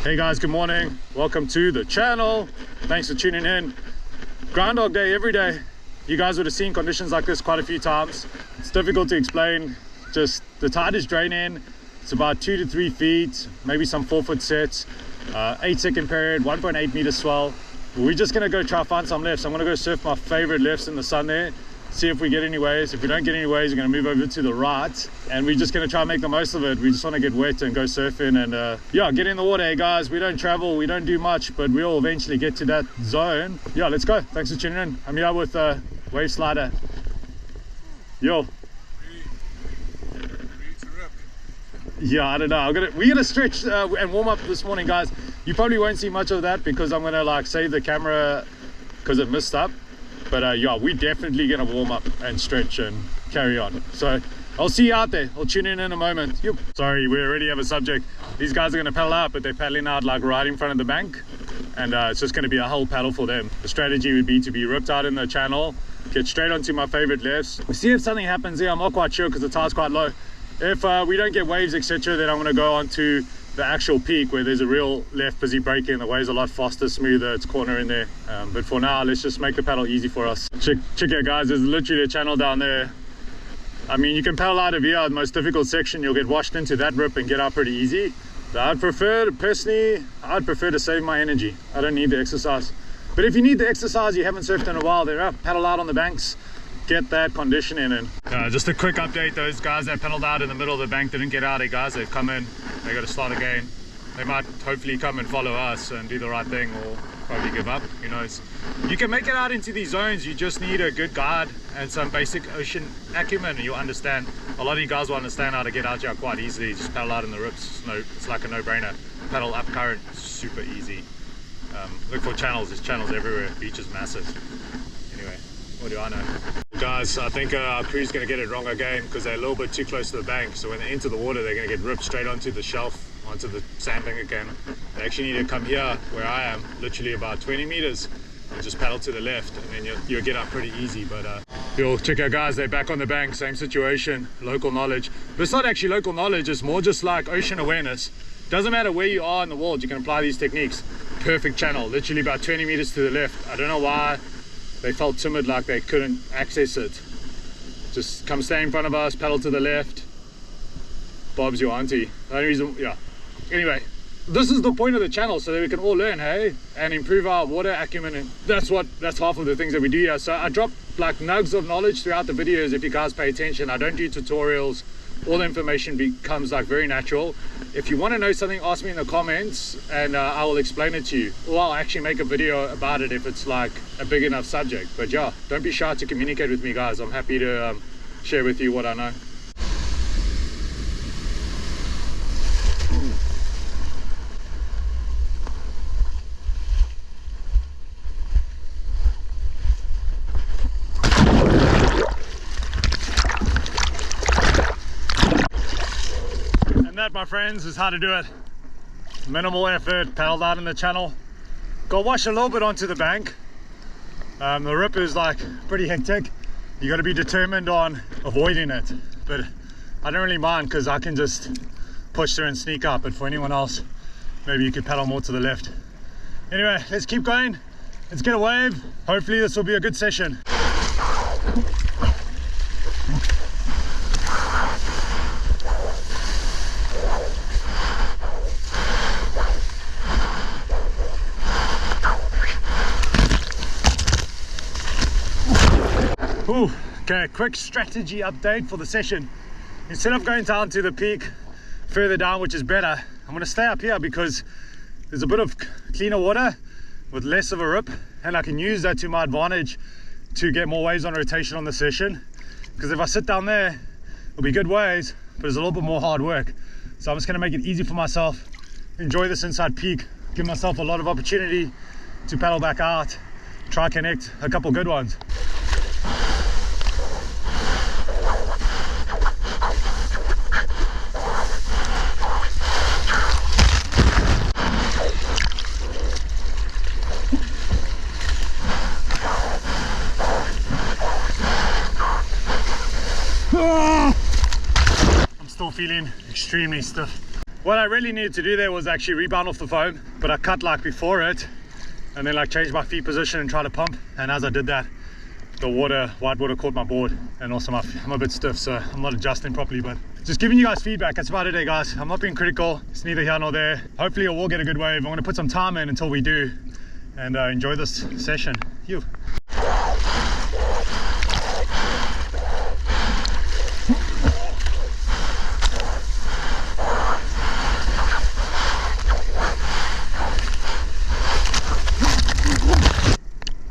Hey guys, good morning. Welcome to the channel. Thanks for tuning in. Groundhog Day every day. You guys would have seen conditions like this quite a few times. It's difficult to explain. Just the tide is draining. It's about 2 to 3 feet, maybe some 4-foot sets, 8-second period, 1.8 meter swell. We're just gonna go try find some lifts. I'm gonna go surf my favorite lifts in the sun there, see if we get any waves. If we don't get any waves, we're gonna move over to the right, and we're just gonna try and make the most of it. We just want to get wet and go surfing and yeah, get in the water. Hey guys, we don't travel, we don't do much, but we'll eventually get to that zone. Yeah, let's go. Thanks for tuning in. I'm here with Wave Slider. Yo. Yeah, I don't know. We're gonna stretch and warm up this morning, guys. You probably won't see much of that because I'm gonna like save the camera because it missed up. But yeah, we're definitely gonna warm up and stretch and carry on. So I'll see you out there. I'll tune in a moment. Yep. Sorry, we already have a subject. These guys are gonna paddle out, but they're paddling out like right in front of the bank, and it's just gonna be a whole paddle for them. The strategy would be to be ripped out in the channel, get straight onto my favorite lifts. We see if something happens here. I'm not quite sure because the tide's quite low. If we don't get waves, etc., then I'm going to go on to the actual peak where there's a real left busy breaking. The waves are a lot faster, smoother, it's corner in there. But for now, let's just make the paddle easy for us. Check it, guys. There's literally a channel down there. I mean, you can paddle out of here, the most difficult section. You'll get washed into that rip and get out pretty easy. So I'd prefer to save my energy. I don't need the exercise. But if you need the exercise, you haven't surfed in a while, then paddle out on the banks. Get that conditioning in. Just a quick update. Those guys that paddled out in the middle of the bank didn't get out. Hey guys, they've come in. They got to start again. They might hopefully come and follow us and do the right thing, or probably give up. Who knows? You can make it out into these zones. You just need a good guide and some basic ocean acumen, and you'll understand. A lot of you guys will understand how to get out here quite easily. Just paddle out in the rips. It's like a no-brainer. Paddle up current, super easy. Look for channels. There's channels everywhere. Beach is massive. Anyway, what do I know? Guys, I think our crew's going to get it wrong again because they're a little bit too close to the bank. So when they enter the water, they're going to get ripped straight onto the shelf, onto the sandbank again. They actually need to come here where I am, literally about 20 meters, and just paddle to the left, and then you'll get up pretty easy. But you'll check out, guys, they're back on the bank, same situation, local knowledge. But it's not actually local knowledge, it's more just like ocean awareness. Doesn't matter where you are in the world, you can apply these techniques. Perfect channel, literally about 20 meters to the left. I don't know why they felt timid, like they couldn't access it. Just come stay in front of us, paddle to the left. Bob's your auntie. The only reason, yeah. Anyway, this is the point of the channel, so that we can all learn, hey, and improve our water acumen. And that's half of the things that we do here. So I drop like nugs of knowledge throughout the videos. If you guys pay attention, I don't do tutorials. All the information becomes like very natural. If you want to know something, ask me in the comments and I will explain it to you, or I'll actually make a video about it if it's like a big enough subject. But yeah, don't be shy to communicate with me, guys. I'm happy to share with you what I know. That, my friends, is how to do it. Minimal effort, paddled out in the channel. Got washed a little bit onto the bank. The rip is like pretty hectic. You got to be determined on avoiding it, but I don't really mind because I can just push through and sneak up. But for anyone else, maybe you could paddle more to the left. Anyway, let's keep going. Let's get a wave. Hopefully this will be a good session. Ooh, okay, quick strategy update for the session. Instead of going down to the peak further down, which is better, I'm going to stay up here because there's a bit of cleaner water with less of a rip, and I can use that to my advantage to get more waves on rotation on the session. Because if I sit down there, it'll be good waves, but it's a little bit more hard work. So I'm just going to make it easy for myself, enjoy this inside peak, give myself a lot of opportunity to paddle back out, try connect a couple good ones. I'm still feeling extremely stiff. What I really needed to do there was actually rebound off the foam, but I cut like before it and then like changed my feet position and try to pump. And as I did that, the white water caught my board, and also I'm a bit stiff, so I'm not adjusting properly. But just giving you guys feedback. That's about it today, guys. I'm not being critical. It's neither here nor there. Hopefully I will get a good wave. I'm going to put some time in until we do, and enjoy this session. You.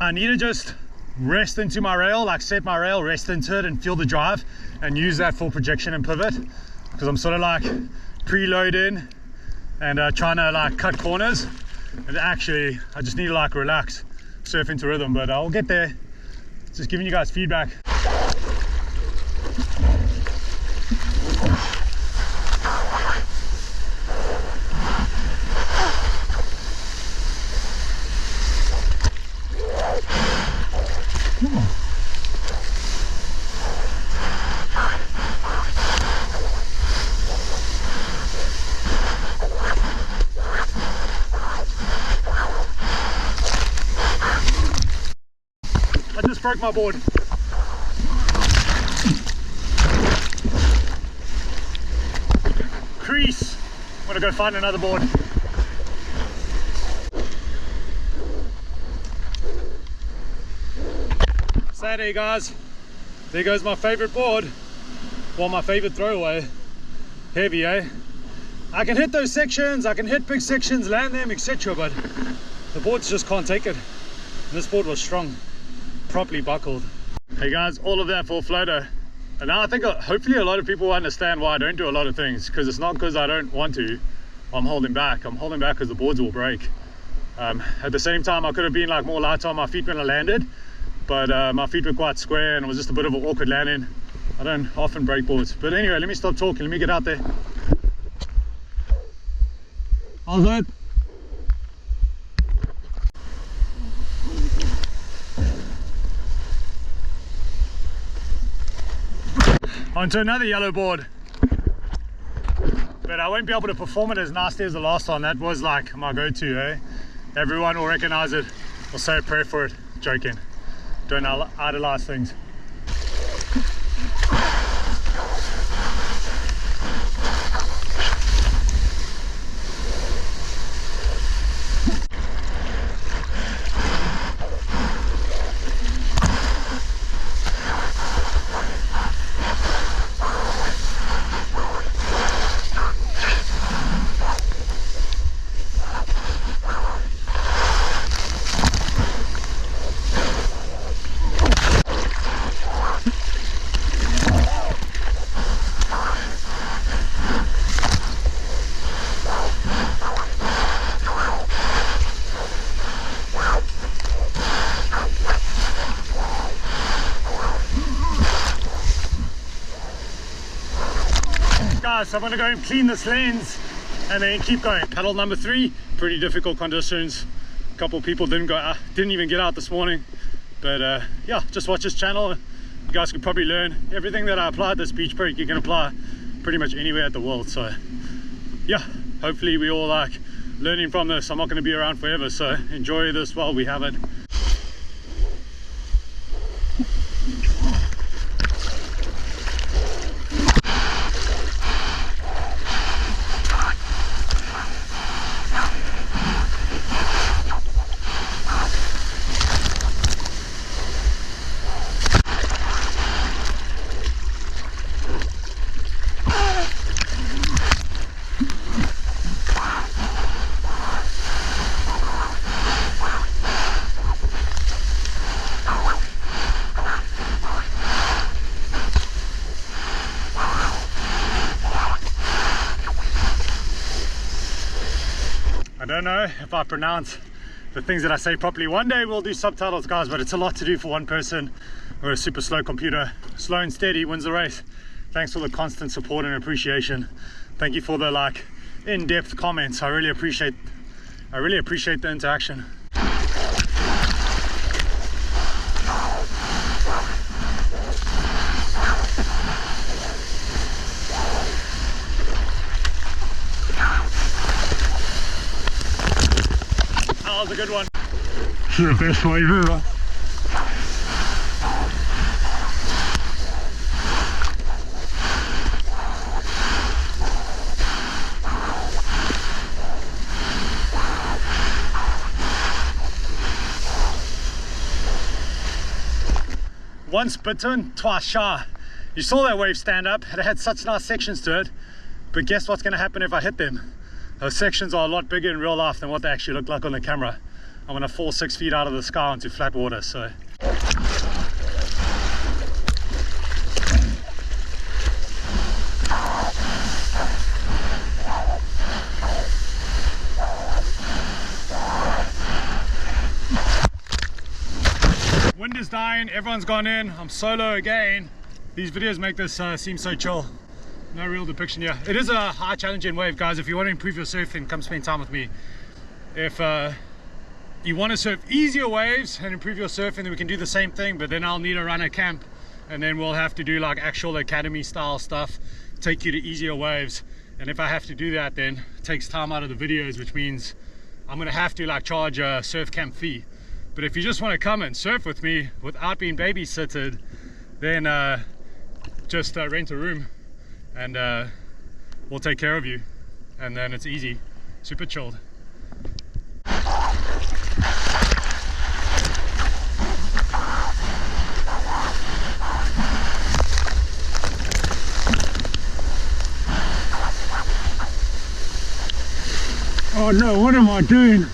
I need to just rest into my rail, like set my rail, rest into it and feel the drive and use that for projection and pivot, because I'm sort of like preloading and trying to like cut corners, and actually I just need to like relax, surf into rhythm. But I'll get there. Just giving you guys feedback. I just broke my board. Crease. I'm gonna go find another board. Saturday, guys. There goes my favorite board. Well, my favorite throwaway. Heavy, eh? I can hit those sections, I can hit big sections, land them, etc. But the boards just can't take it. And this board was strong, properly buckled. Hey guys, all of that for a floater. And now I think hopefully a lot of people understand why I don't do a lot of things, because it's not because I don't want to. I'm holding back. I'm holding back because the boards will break. At the same time, I could have been like more light on my feet when I landed, but my feet were quite square and it was just a bit of an awkward landing. I don't often break boards. But anyway, let me stop talking. Let me get out there. How's that? Onto another yellow board, but I won't be able to perform it as nasty as the last one. That was like my go-to, eh? Everyone will recognize it. I'll say a prayer for it. Joking. Don't idolize things. Guys, so I'm gonna go and clean this lens and then keep going. Paddle number 3, pretty difficult conditions. A couple of people didn't even get out this morning, but yeah, just watch this channel. You guys could probably learn everything that I applied at this beach break. You can apply pretty much anywhere at the world. So yeah, hopefully we all like learning from this. I'm not going to be around forever, so enjoy this while we have it. I don't know if I pronounce the things that I say properly. One day we'll do subtitles, guys, but it's a lot to do for one person. We're a super slow computer. Slow and steady wins the race. Thanks for the constant support and appreciation. Thank you for the like in-depth comments. I really appreciate the interaction. was a good one. This is the best wave ever. Once bitten, twice shy. You saw that wave stand up. It had such nice sections to it, but guess what's going to happen if I hit them? Those sections are a lot bigger in real life than what they actually look like on the camera. I'm going to fall 6 feet out of the sky onto flat water, so wind is dying, everyone's gone in, I'm solo again. These videos make this seem so chill. No real depiction here. It is a high challenging wave, guys. If you want to improve your surfing, come spend time with me. If you want to surf easier waves and improve your surfing, then we can do the same thing, but then I'll need to run a camp, and then we'll have to do like actual academy style stuff, take you to easier waves. And if I have to do that, then it takes time out of the videos, which means I'm going to have to like charge a surf camp fee. But if you just want to come and surf with me without being babysitted, then just rent a room and we'll take care of you, and then it's easy, super chilled. Oh no, what am I doing?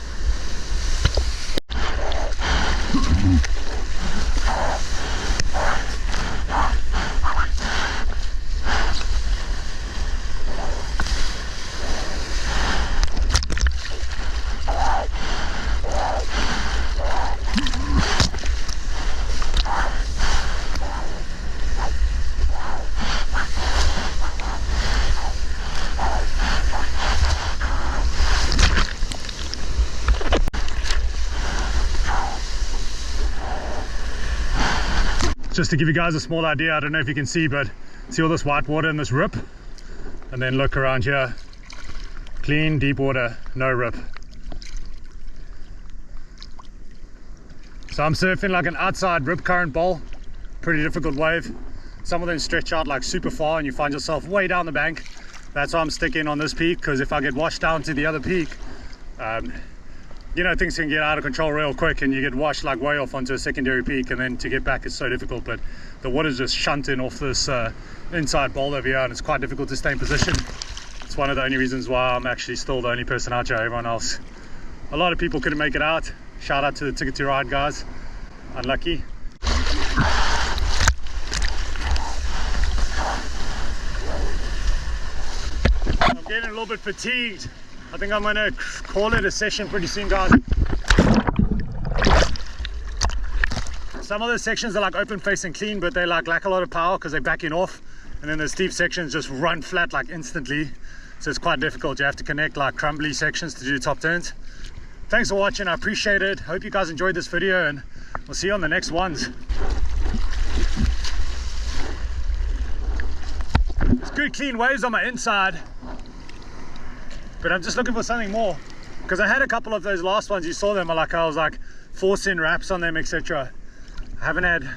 Just to give you guys a small idea, I don't know if you can see, but see all this white water in this rip, and then look around here, clean deep water, no rip. So I'm surfing like an outside rip current bowl, pretty difficult wave. Some of them stretch out like super far and you find yourself way down the bank. That's why I'm sticking on this peak, because if I get washed down to the other peak, you know, things can get out of control real quick and you get washed like way off onto a secondary peak, and then to get back is so difficult. But the water's just shunting off this inside bowl over here, and it's quite difficult to stay in position. It's one of the only reasons why I'm actually still the only person out here. Everyone else, a lot of people couldn't make it out. Shout out to the Ticket to Ride guys, unlucky. I'm getting a little bit fatigued. I think I'm gonna call it a session pretty soon, guys. Some of the sections are like open face and clean, but they like lack a lot of power because they're backing off, and then the steep sections just run flat like instantly, so it's quite difficult. You have to connect like crumbly sections to do top turns. Thanks for watching, I appreciate it. Hope you guys enjoyed this video, and we'll see you on the next ones. It's good clean waves on my inside, but I'm just looking for something more, because I had a couple of those last ones, you saw them, I was like forcing wraps on them, etc. I haven't had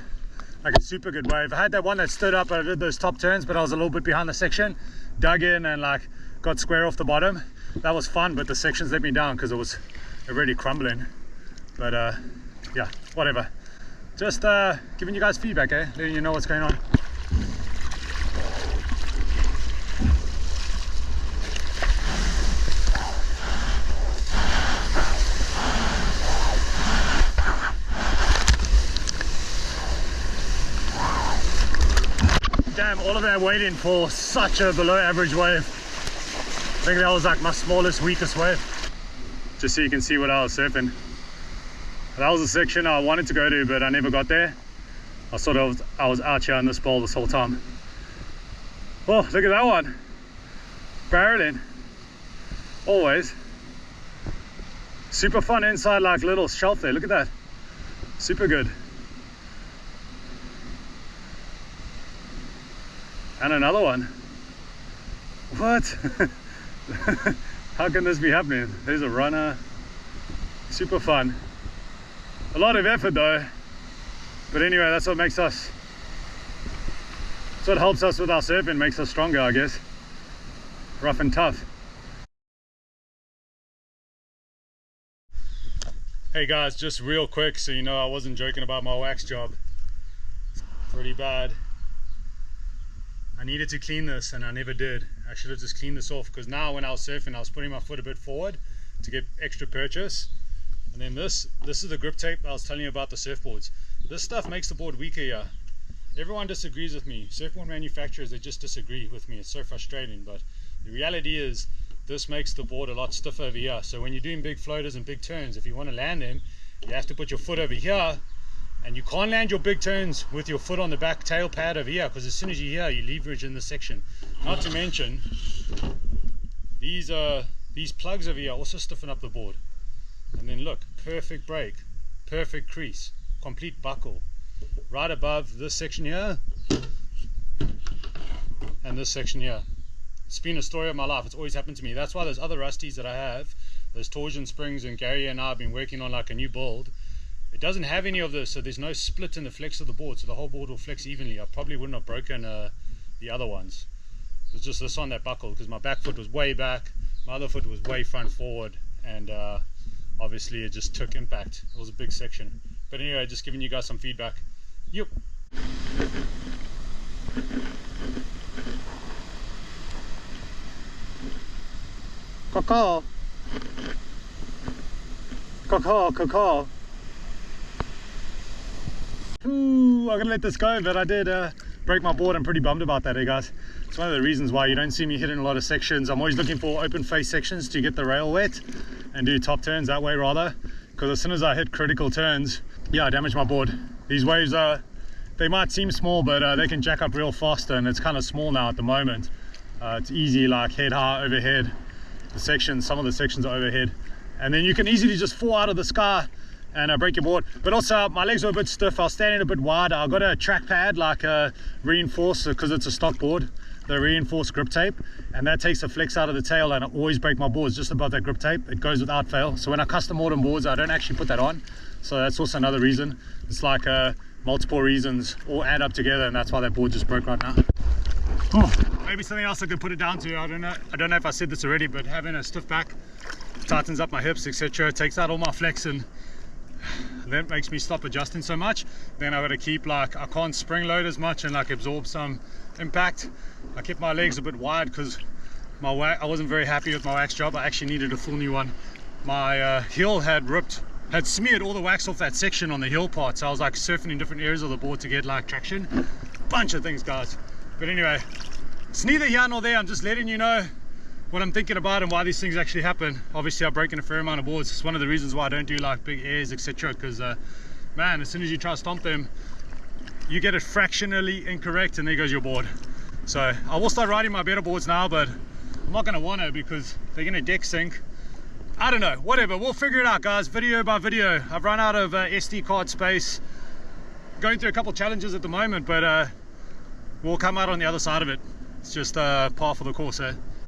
like a super good wave. I had that one that stood up and I did those top turns, but I was a little bit behind the section, dug in and like got square off the bottom. That was fun, but the sections let me down because it was already crumbling. But yeah, whatever, just giving you guys feedback, letting you know what's going on. Damn, all of that waiting for such a below average wave. I think that was like my smallest, weakest wave. Just so you can see what I was surfing. That was a section I wanted to go to, but I never got there. I was out here in this bowl this whole time. Oh, look at that one. Barreling. Always. Super fun inside, like little shelf there. Look at that. Super good. And another one. What? How can this be happening? There's a runner. Super fun. A lot of effort though, but anyway, that's what makes us, that's what helps us with our surfing, makes us stronger, I guess. Rough and tough. Hey guys, just real quick so you know I wasn't joking about my wax job. It's pretty bad. I needed to clean this and I never did. I should have just cleaned this off, because now when I was surfing I was putting my foot a bit forward to get extra purchase. And then this is the grip tape I was telling you about, the surfboards. This stuff makes the board weaker here. Everyone disagrees with me. Surfboard manufacturers, they just disagree with me. It's so frustrating, but the reality is this makes the board a lot stiffer over here. So when you're doing big floaters and big turns, if you want to land them, you have to put your foot over here, and you can't land your big turns with your foot on the back tail pad over here, because as soon as you're here, you leverage in this section. Not to mention, these plugs over here also stiffen up the board. And then look, perfect break, perfect crease, complete buckle, right above this section here and this section here. It's been a story of my life. It's always happened to me. That's why those other rusties that I have, those torsion springs, and Gary and I have been working on like a new build, it doesn't have any of this, so there's no split in the flex of the board, so the whole board will flex evenly. I probably wouldn't have broken the other ones. It was just this one that buckled, because my back foot was way back, my other foot was way front forward, and obviously it just took impact. It was a big section. But anyway, just giving you guys some feedback. Yep. Caw-caw. Caw-caw, caw-caw. Ooh, I'm gonna let this go, but I did break my board. I'm pretty bummed about that, guys. It's one of the reasons why you don't see me hitting a lot of sections. I'm always looking for open face sections to get the rail wet and do top turns that way rather, because as soon as I hit critical turns, yeah, I damage my board. These waves they might seem small, but they can jack up real faster, and it's kind of small now at the moment. It's easy, like head high overhead. The sections, some of the sections are overhead, and then you can easily just fall out of the sky and break your board. But also my legs were a bit stiff. I was standing a bit wide. I got a track pad, like a reinforced, because it's a stock board, the reinforced grip tape, and that takes the flex out of the tail, and I always break my boards just above that grip tape. It goes without fail. So when I custom order boards, I don't actually put that on. So that's also another reason. It's like multiple reasons all add up together, and that's why that board just broke right now. Oh, maybe something else I could put it down to, I don't know if I said this already, but having a stiff back tightens up my hips, etc. It takes out all my flex, and that makes me stop adjusting so much. Then I've got to keep, like, I can't spring load as much and like absorb some impact. I kept my legs a bit wide because I wasn't very happy with my wax job. I actually needed a full new one. My heel had smeared all the wax off that section on the heel part, so I was like surfing in different areas of the board to get like traction. Bunch of things, guys. But anyway, it's neither here nor there. I'm just letting you know what I'm thinking about and why these things actually happen. Obviously I've broken a fair amount of boards. It's one of the reasons why I don't do like big airs, etc., because man, as soon as you try to stomp them, you get it fractionally incorrect and there goes your board. So I will start riding my better boards now, but I'm not going to want to, because they're going to deck sink. I don't know, whatever, we'll figure it out, guys, video by video. I've run out of SD card space, going through a couple challenges at the moment, but we'll come out on the other side of it. It's just par for the course, eh?